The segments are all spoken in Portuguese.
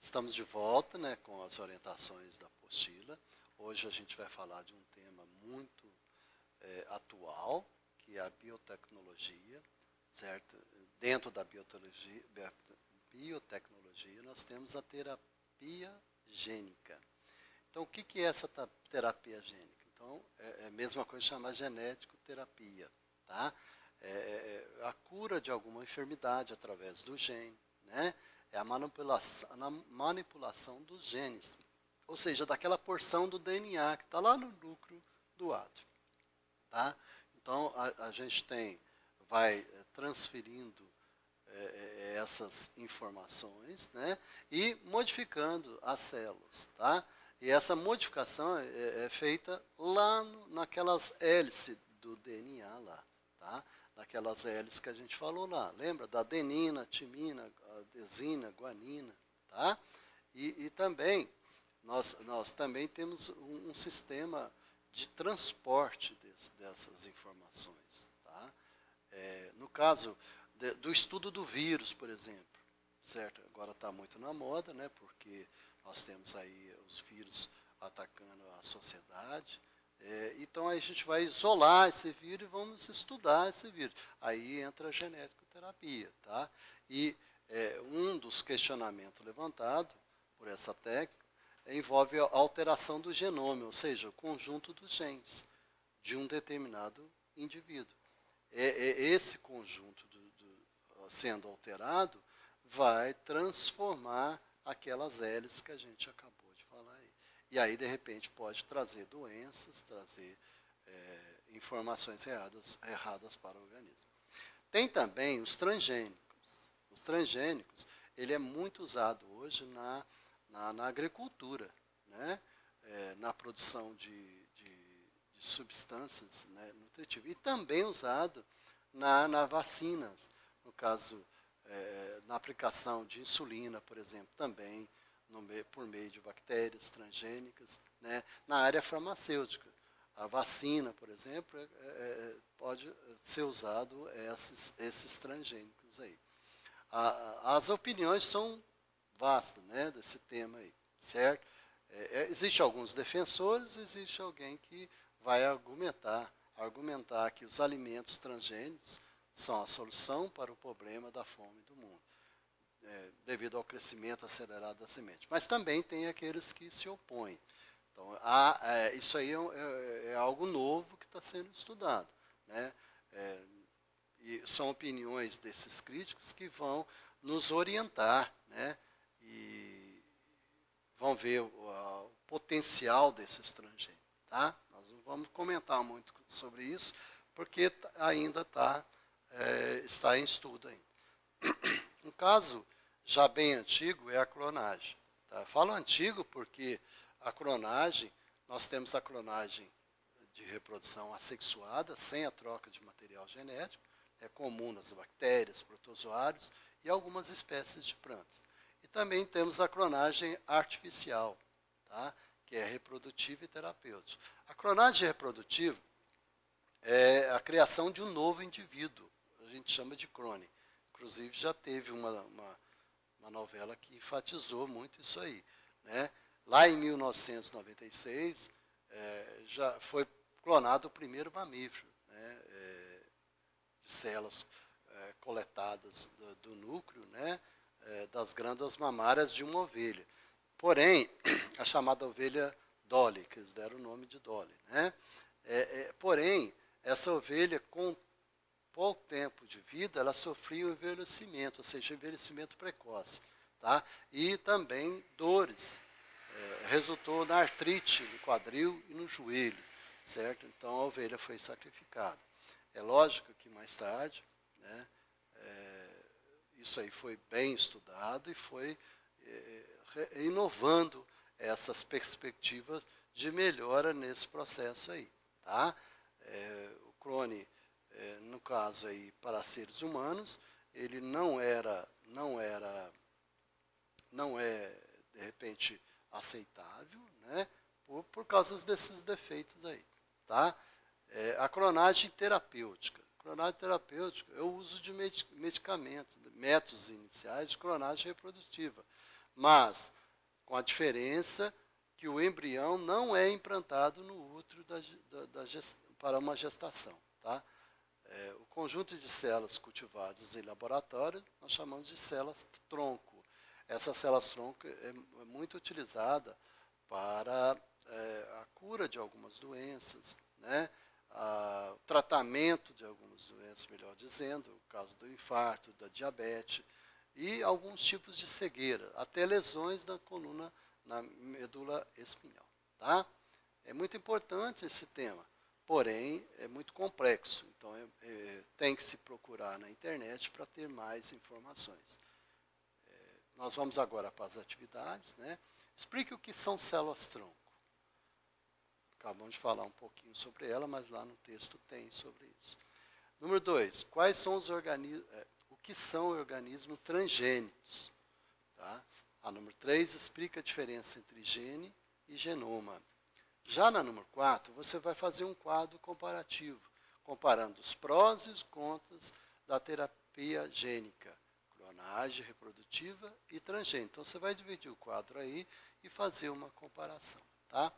Estamos de volta, né, com as orientações da apostila. Hoje a gente vai falar de um tema muito atual, que é a biotecnologia, certo? Dentro da biotecnologia, nós temos a terapia gênica. Então, o que é essa terapia gênica? Então, é a mesma coisa que chamar genético-terapia, tá? A cura de alguma enfermidade através do gene, né? É a manipulação dos genes, ou seja, daquela porção do DNA que está lá no núcleo do átomo. Tá? Então, a gente vai transferindo essas informações, né? E modificando as células. Tá? E essa modificação é feita lá naquelas hélices do DNA lá. Tá? Daquelas hélices que a gente falou lá. Lembra? Da adenina, timina, adesina, guanina. Tá? E também, nós também temos um sistema de transporte dessas informações. Tá? No caso do estudo do vírus, por exemplo. Certo? Agora está muito na moda, né? Porque nós temos aí os vírus atacando a sociedade. Então aí a gente vai isolar esse vírus e vamos estudar esse vírus. Aí entra a genético-terapia. Tá? E um dos questionamentos levantados por essa técnica envolve a alteração do genoma, ou seja, o conjunto dos genes de um determinado indivíduo. Esse conjunto sendo alterado vai transformar aquelas hélices que a gente acabou de falar aí. E aí, de repente, pode trazer doenças, trazer informações erradas para o organismo. Tem também os transgênicos. Os transgênicos, ele é muito usado hoje na agricultura, né? Na produção de substâncias, né, nutritivas. E também usado na vacinas, no caso, na aplicação de insulina, por exemplo, também por meio de bactérias transgênicas, né? Na área farmacêutica. A vacina, por exemplo, pode ser usado esses transgênicos aí. As opiniões são vastas, né, desse tema aí, certo? Existem alguns defensores, existe alguém que vai argumentar que os alimentos transgênicos são a solução para o problema da fome do mundo, devido ao crescimento acelerado da semente. Mas também tem aqueles que se opõem. Então, isso aí é algo novo que está sendo estudado, né? E são opiniões desses críticos que vão nos orientar, né? E vão ver o potencial desses transgênicos. Tá? Nós não vamos comentar muito sobre isso, porque ainda está em estudo ainda. Um caso já bem antigo é a clonagem. Tá? Falo antigo porque a clonagem, nós temos a clonagem de reprodução assexuada, sem a troca de material genético, é comum nas bactérias, protozoários e algumas espécies de plantas. E também temos a clonagem artificial, tá? Que é reprodutiva e terapêutica. A clonagem reprodutiva é a criação de um novo indivíduo, a gente chama de clone. Inclusive já teve uma novela que enfatizou muito isso aí, né? Lá em 1996, já foi clonado o primeiro mamífero, né? De células coletadas do núcleo, né? Das glândulas mamárias de uma ovelha. Porém, a chamada ovelha Dolly, que eles deram o nome de Dolly, né? Porém, essa ovelha, com pouco tempo de vida, ela sofria o envelhecimento, ou seja, envelhecimento precoce. Tá? E também dores. Resultou na artrite no quadril e no joelho. Certo? Então, a ovelha foi sacrificada. É lógico que mais tarde, né, isso aí foi bem estudado e foi inovando essas perspectivas de melhora nesse processo aí. Tá? O clone, no caso aí, para seres humanos, ele não é, de repente, aceitável, né, por causa desses defeitos aí. Tá? A clonagem terapêutica. Clonagem terapêutica é o uso de medicamentos, métodos iniciais de clonagem reprodutiva. Mas com a diferença que o embrião não é implantado no útero para uma gestação. Tá? O conjunto de células cultivadas em laboratório nós chamamos de células-tronco. Essa células-tronco é muito utilizada para a cura de algumas doenças, né? O tratamento de algumas doenças, melhor dizendo, o caso do infarto, da diabetes e alguns tipos de cegueira, até lesões na coluna, na medula espinhal. Tá? É muito importante esse tema, porém é muito complexo, então tem que se procurar na internet para ter mais informações. Nós vamos agora para as atividades, né? Explique o que são células-tronco. Acabamos de falar um pouquinho sobre ela, mas lá no texto tem sobre isso. Número 2, quais são os organismos, o que são organismos transgênicos? Tá? A número 3, explica a diferença entre gene e genoma. Já na número 4, você vai fazer um quadro comparativo, comparando os prós e os contras da terapia gênica, clonagem reprodutiva e transgênica. Então, você vai dividir o quadro aí e fazer uma comparação. Tá?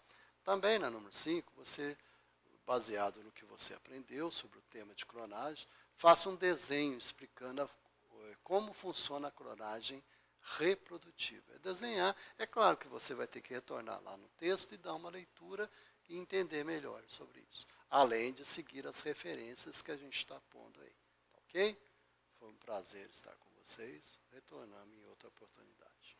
Também na número 5, você, baseado no que você aprendeu sobre o tema de clonagem, faça um desenho explicando como funciona a clonagem reprodutiva. Desenhar, é claro que você vai ter que retornar lá no texto e dar uma leitura e entender melhor sobre isso. Além de seguir as referências que a gente está pondo aí. Ok? Foi um prazer estar com vocês. Retornamos em outra oportunidade.